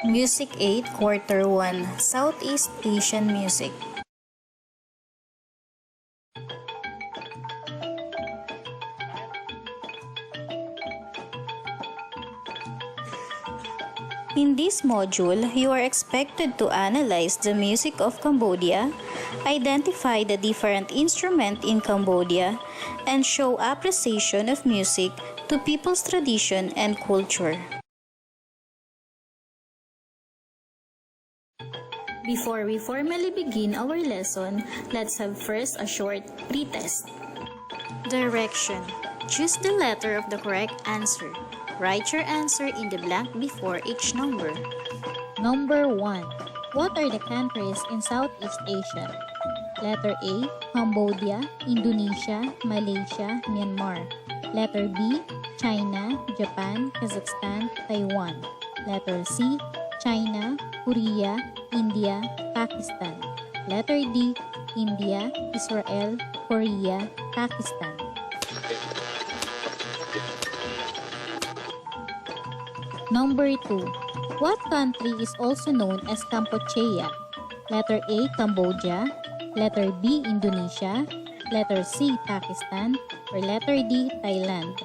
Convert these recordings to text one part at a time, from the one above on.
Music 8, Quarter 1, Southeast Asian Music. In this module, you are expected to analyze the music of Cambodia, identify the different instruments in Cambodia, and show appreciation of music to people's tradition and culture. Before we formally begin our lesson, let's have first a short pretest. Direction. Choose the letter of the correct answer. Write your answer in the blank before each number. Number 1. What are the countries in Southeast Asia? Letter A, Cambodia, Indonesia, Malaysia, Myanmar. Letter B, China, Japan, Kazakhstan, Taiwan. Letter C, China, Korea, India, Pakistan. Letter D, India, Israel, Korea, Pakistan. Number 2. What country is also known as Kampuchea? Letter A, Cambodia. Letter B, Indonesia. Letter C, Pakistan. Or letter D, Thailand.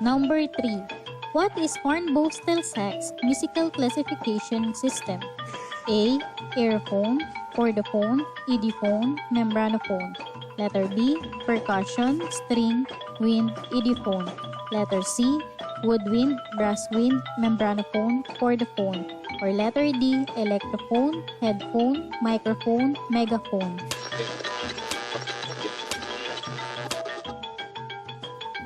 Number 3. What is Hornboostel-Sachs musical classification system? A, airphone, chordophone, idiophone, membranophone. Letter B, percussion, string, wind, idiophone. Letter C, woodwind, brasswind, membranophone, chordophone. Or letter D, electrophone, headphone, microphone, megaphone.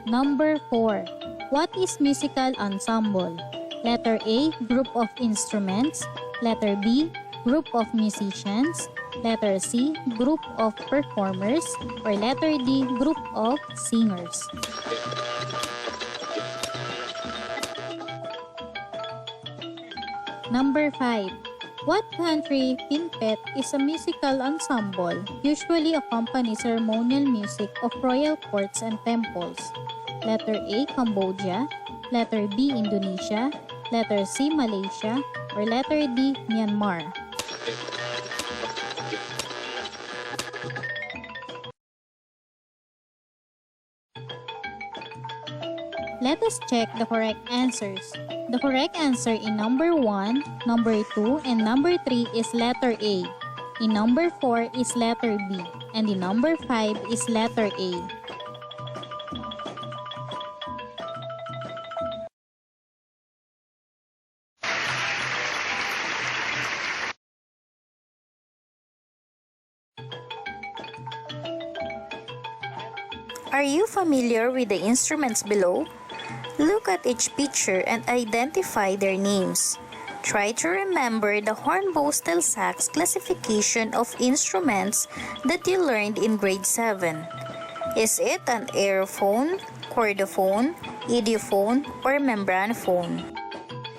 Number 4. What is musical ensemble? Letter A, group of instruments. Letter B, group of musicians. Letter C, group of performers. Or letter D, group of singers. Number 5. What country Pinpet is a musical ensemble, usually accompany ceremonial music of royal courts and temples? Letter A, Cambodia. Letter B, Indonesia. Letter C, Malaysia. Or letter D, Myanmar. Let us check the correct answers. The correct answer in number 1, number 2, and number 3 is letter A. In number 4 is letter B. And in number 5 is letter A. Are you familiar with the instruments below? Look at each picture and identify their names. Try to remember the Hornboostel-Sachs classification of instruments that you learned in grade 7. Is it an airphone, chordophone, idiophone, or membranophone?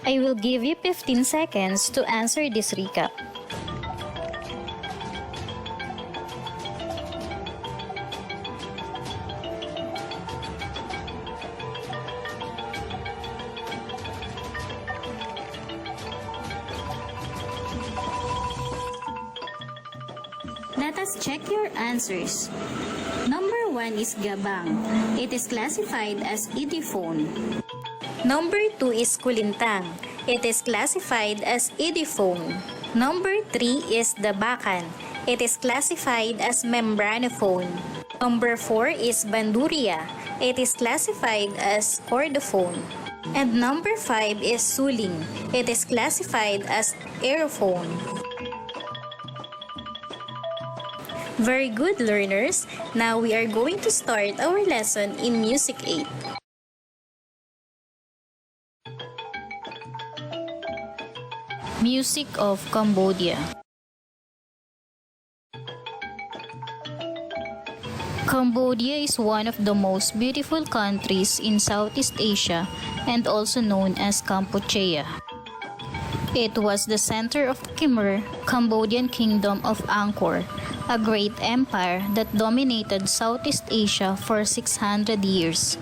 I will give you 15 seconds to answer this recap. Let us check your answers. Number 1 is gabang. It is classified as idiophone. Number 2 is kulintang. It is classified as idiophone. Number 3 is dabakan. It is classified as membranophone. Number 4 is banduria. It is classified as chordophone. And number 5 is suling. It is classified as aerophone. Very good, learners. Now we are going to start our lesson in Music 8. Music of Cambodia. Cambodia is one of the most beautiful countries in Southeast Asia and also known as Kampuchea. It was the center of the Khmer Cambodian Kingdom of Angkor, a great empire that dominated Southeast Asia for 600 years.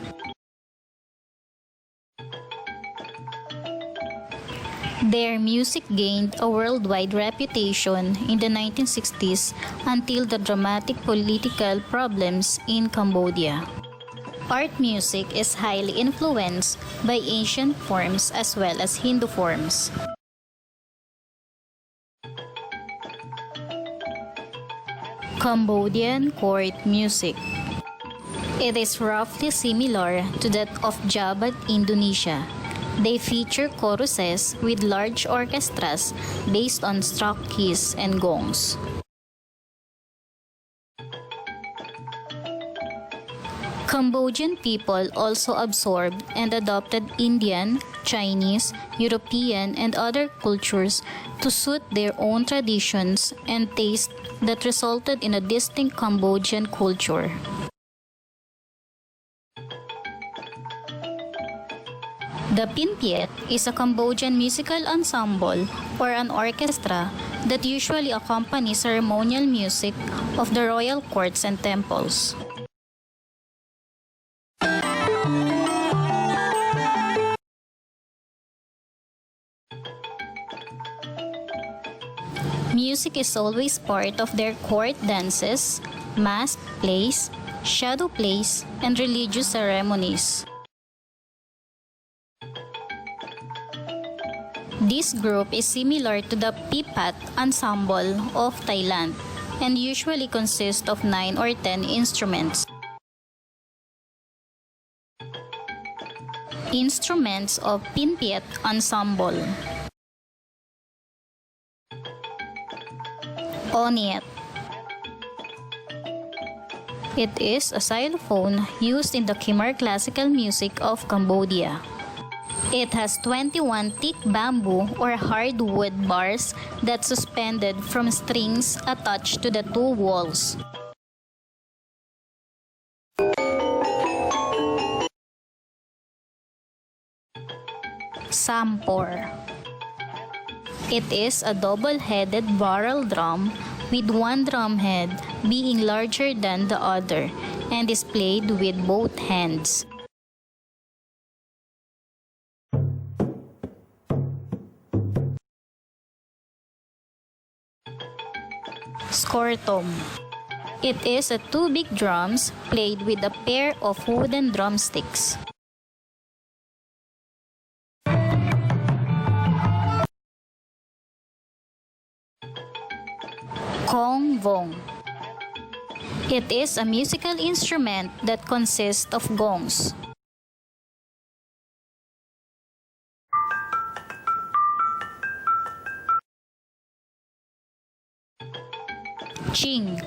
Their music gained a worldwide reputation in the 1960s until the dramatic political problems in Cambodia. Art music is highly influenced by ancient forms as well as Hindu forms. Cambodian court music. It is roughly similar to that of Java, Indonesia. They feature choruses with large orchestras based on struck keys and gongs. Cambodian people also absorbed and adopted Indian, Chinese, European, and other cultures to suit their own traditions and taste that resulted in a distinct Cambodian culture. The Pinpiet is a Cambodian musical ensemble or an orchestra that usually accompanies ceremonial music of the royal courts and temples. Music is always part of their court dances, mask plays, shadow plays, and religious ceremonies. This group is similar to the Pipat ensemble of Thailand and usually consists of 9 or 10 instruments. Instruments of Pinpiet ensemble. Oniet. It is a xylophone used in the Khmer classical music of Cambodia. It has 21 thick bamboo or hardwood bars that suspended from strings attached to the 2 walls. Sampor. It is a double-headed barrel drum with one drum head being larger than the other and is played with both hands. Skortom. It is a 2 big drums played with a pair of wooden drumsticks. Kong Vong. It is a musical instrument that consists of gongs. Ching.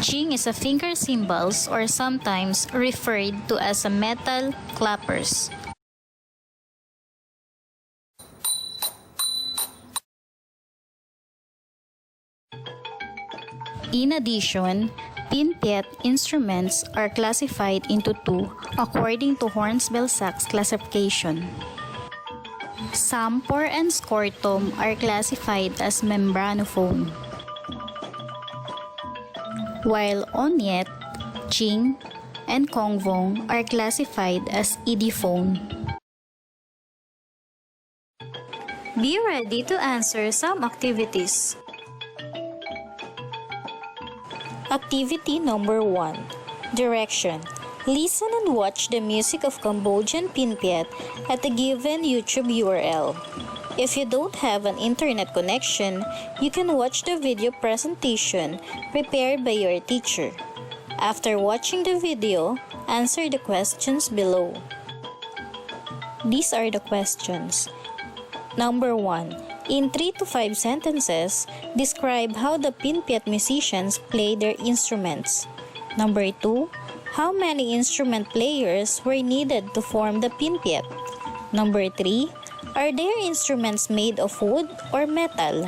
Ching is a finger cymbals or sometimes referred to as a metal clappers. In addition, Pinpiet instruments are classified into 2 according to Hornsbell Sachs classification. Sampor and Skortom are classified as membranophone, while Oniet, Ching, and Kongvong are classified as idiophone. Be ready to answer some activities. Activity number 1. Direction. Listen and watch the music of Cambodian Pinpiet at a given YouTube URL. If you don't have an internet connection, you can watch the video presentation prepared by your teacher. After watching the video, answer the questions below. These are the questions. Number 1. In 3 to 5 sentences, describe how the Pinpiet musicians play their instruments. Number 2. How many instrument players were needed to form the Pinpiet? Number 3. Are their instruments made of wood or metal?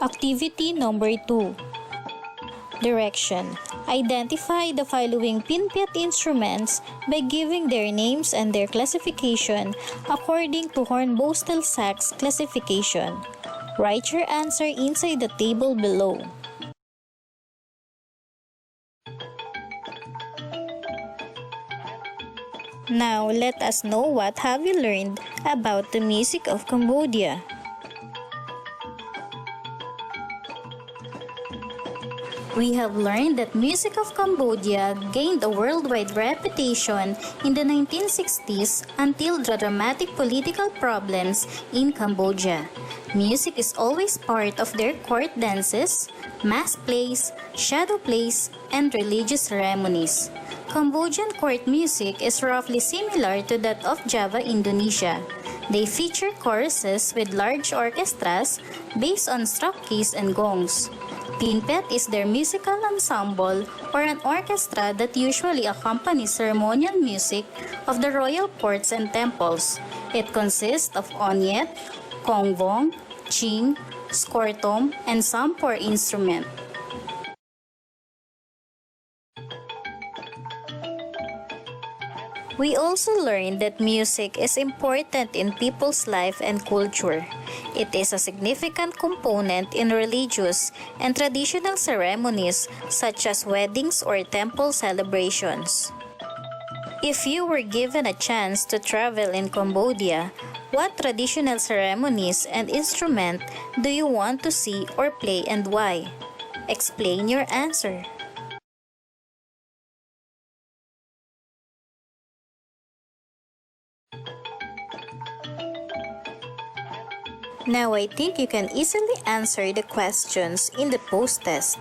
Activity number 2. Direction. Identify the following pinpet instruments by giving their names and their classification according to Hornbostel Sachs classification. Write your answer inside the table below. Now, let us know what have you learned about the music of Cambodia. We have learned that music of Cambodia gained a worldwide reputation in the 1960s until the dramatic political problems in Cambodia. Music is always part of their court dances, mass plays, shadow plays, and religious ceremonies. Cambodian court music is roughly similar to that of Java, Indonesia. They feature choruses with large orchestras based on struck keys and gongs. Pinpet is their musical ensemble or an orchestra that usually accompanies ceremonial music of the royal courts and temples. It consists of onyet, kongvong, ching, skortom, and sampor instrument. We also learned that music is important in people's life and culture. It is a significant component in religious and traditional ceremonies such as weddings or temple celebrations. If you were given a chance to travel in Cambodia, what traditional ceremonies and instrument do you want to see or play and why? Explain your answer. Now I think you can easily answer the questions in the post-test.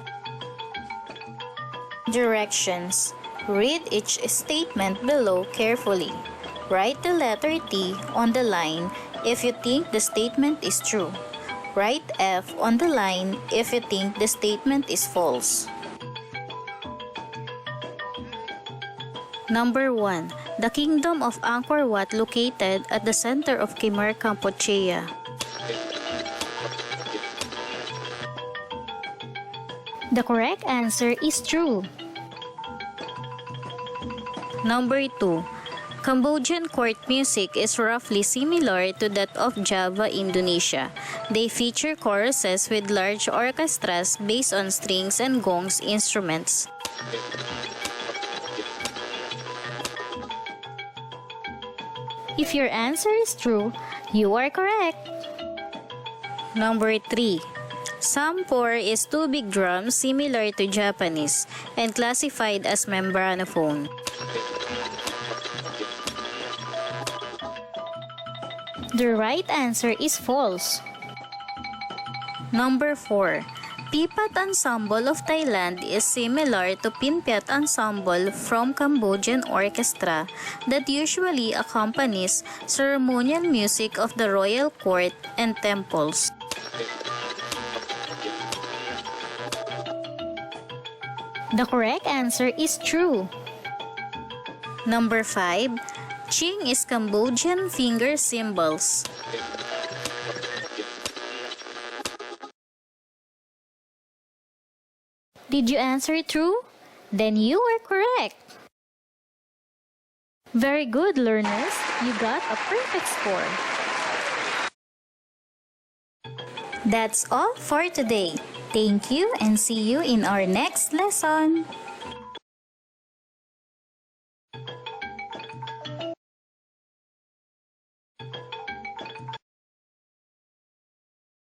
Directions. Read each statement below carefully. Write the letter T on the line if you think the statement is true. Write F on the line if you think the statement is false. Number 1. The Kingdom of Angkor Wat located at the center of Khmer Cambodia. The correct answer is true. Number 2. Cambodian court music is roughly similar to that of Java, Indonesia. They feature choruses with large orchestras based on strings and gongs instruments. If your answer is true, you are correct. Number 3. Sampor is two big drums similar to Japanese and classified as membranophone. The right answer is false. Number 4. Pipat ensemble of Thailand is similar to Pinpet ensemble from Cambodian orchestra that usually accompanies ceremonial music of the royal court and temples. The correct answer is true. Number 5. Ching is Cambodian finger cymbals. Did you answer true? Then you are correct. Very good, learners. You got a perfect score. That's all for today. Thank you and see you in our next lesson.